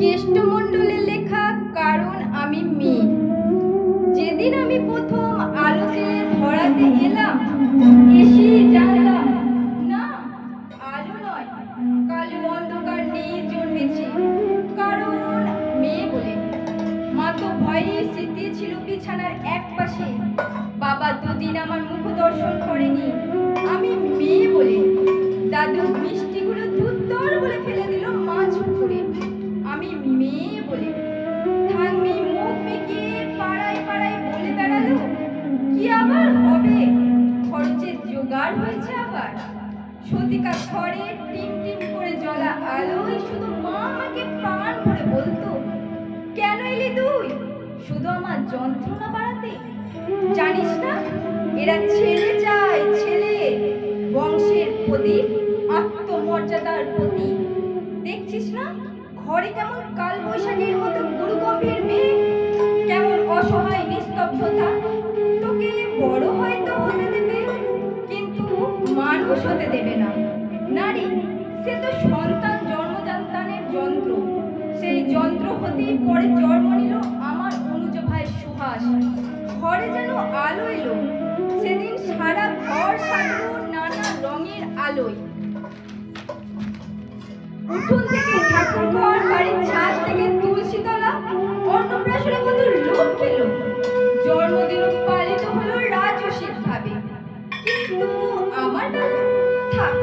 কেষ্টমণ্ডলের লেখা কারণ আমি মেয়ে। যেদিন আমি প্রথম আলো জেলে ধরাতে এলাম, এসে জানলাম না, আলো নয়, কালো অন্ধকার নিয়ে জন্মেছে। কারণ মেয়ে বলে। মা তো ভয়ে স্মৃতিছিল বিছানার এক পাশে। বাবা দুদিন আমার মুখ দর্শন করেনি। আমি মেয়ে বলে। দাদু মিষ্টিগুলো ধুত্তর বলে ফেলে দিল মাছ করে। আমি মেয়ে বলে। ঠাম্মি মুখ বেঁকিয়ে পাড়ায় পাড়ায় বলে বেড়ালো, কি আবার হবে, খরচের জোগাড় হয়েছে আবার। সতিকা ঘরে টিম টিম করে জ্বলা আলোয় শুধু মা আমাকে প্রাণ ভরে বলতো, কেন এলি তুই, শুধু আমার যন্ত্রণা বাড়াতে? জানিস না, এরা ছেলে চায়, ছেলে, বংশের প্রদীপ, আত্মমর্যাদার প্রতীক। দেখছিস না ঘরে কেমন কাল বৈশাখীর মতো গুরু গম্ভীর মেয়ে, কেমন অসহায় নিস্তব্ধতা। তোকে বড় হয়তো হতে দেবে, কিন্তু মানুষ হতে দেবে না। নারী সে তো সন্তান জন্মদানের যন্ত্র। সেই যন্ত্র হতেই পরে জন্ম নিল আমার অনুজ ভাইয়ের সুহাস। ঘরে যেন আলো এলো, সেদিন সারা ঘর সাজলো নানা রঙের আলোয়। উঠোন থেকে ঠাকুর ঘর, বাড়ির ছাদ থেকে তুলসীতলা, অন্নপ্রাশনে কত লোক এলো। জন্মদিন পালিত হলো রাজসিক ভাবে। কিন্তু আমার বেলা থাক,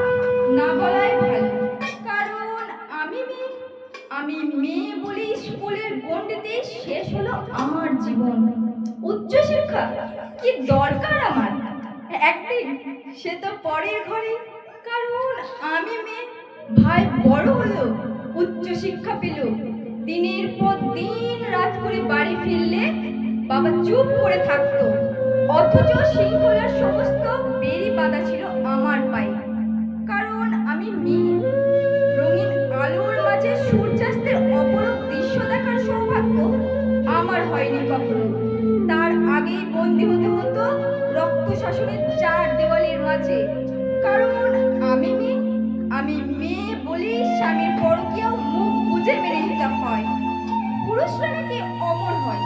না বলাই ভালো। কারণ আমি মেয়ে বলেই স্কুলের গণ্ডিতেই শেষ হলো আমার জীবন। উচ্চশিক্ষা কি দরকার আমার একদিন, সে তো পরের ঘরে। কারণ আমি মেয়ে। ভাই বড় হলো, উচ্চশিক্ষা পেল, দিনের পর দিন রাত করে বাড়ি ফিরলে বাবা চুপ করে থাকতো। অথচ শৃঙ্খলার সমস্ত বেড়ি বাঁধা ছিল আমার পায়ে। কারণ আমি মেয়ে। রঙিন আলোর মাঝে সূর্যাস্তের অপরূপ দৃশ্য দেখার সৌভাগ্য আমার হয়নি কখনো। তার আগেই বন্দী হতে হতো রক্ত শাসনের চার দেওয়ালের মাঝে। কারণ আমি মেয়ে বলেই স্বামীর পরকীয়াও মুখ বুজে মেনে নিতে হয়। পুরুষরা নাকি অমর হয়,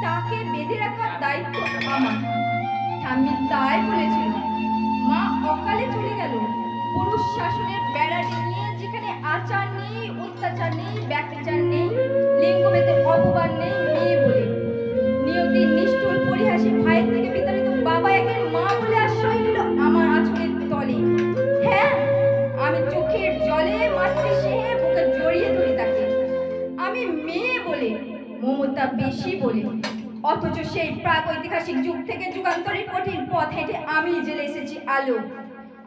তাকে বেঁধে রাখার দায়িত্ব আমার। ঠাম্মি তাই বলেছিল। মা অকালে চলে গেল পুরুষ শাসনের বেড়া নিয়ে, যেখানে আচার নেই, অত্যাচার নেই, ব্যক্তিচার নেই, লিঙ্গভেদের অপমান নেই। মেয়ে বলে নিয়তির নিষ্ঠুর পরিহাসে ভাইয়ের থেকে বিতাড়িত বাবা একদিন মা বলে আশ্রয় নিল আমার আঁচলের তলে। হ্যাঁ, আমি চোখের জলে মাতৃস্নেহে বুকে জড়িয়ে ধরি তাকে। আমি মেয়ে বলে, মমতা বেশি বলে। অথচ সেই প্রাগৈতিহাসিক যুগ থেকে যুগান্তরের কঠিন পথ হেঁটে আমি জেলে এসেছি আলো।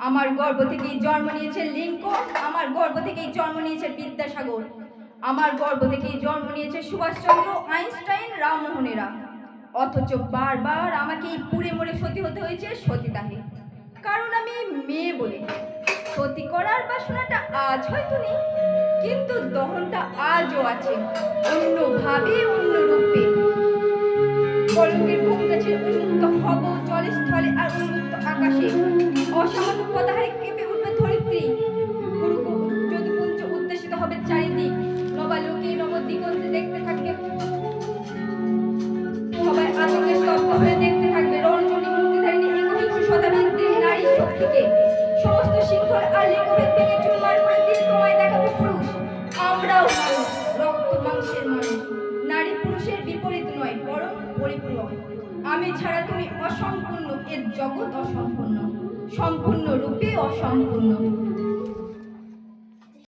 আমার গর্ভ থেকেই জন্ম নিয়েছে লিঙ্কন, আমার গর্ভ থেকেই জন্ম নিয়েছে বিদ্যাসাগর, আমার গর্ভ থেকেই জন্ম নিয়েছে সুভাষচন্দ্র, আইনস্টাইন, রামমোহনেরা। অথচ বারবার আমাকেই পুড়ে মরে সতী হতে হয়েছে সতীদাহে। কারণ আমি মেয়ে বলে। সতী করার বাসনাটা আজ হয়তো নেই, কিন্তু দহনটা আজও আছে, অন্যভাবে, অন্য রূপে। কলঙ্কের ভূমিকা ছিল উন্মুক্ত হব জলে স্থলে আর উন্মুক্ত আকাশে। অসামান্য পদাহারে কেঁপে উঠবে ধরিত্রী। যদুপুঞ্জ উদ্দেশিত হবে চারিদিক। নবালোকে নবদিগন্তে দেখতে থাকবে, সবাই আতঙ্কে স্তব্ধ হয়ে দেখতে থাকবে রণচণ্ডী মূর্তিধারিণী একবিংশ শতাব্দীর নারী শক্তিকে। সমস্ত শৃঙ্খল আর লিঙ্গভেদ ভেঙে চুরমার করে দিয়ে তোমায় দেখাবো পুরুষ। আমরাও মানুষ, রক্ত মাংসের মানুষ। নারী পুরুষের বিপরীত নয়, বরং পরিপূরক। আমি ছাড়া তুমি অসম্পূর্ণ, এর জগৎ অসম্পূর্ণ, সম্পূর্ণ রূপে অসম্পূর্ণ।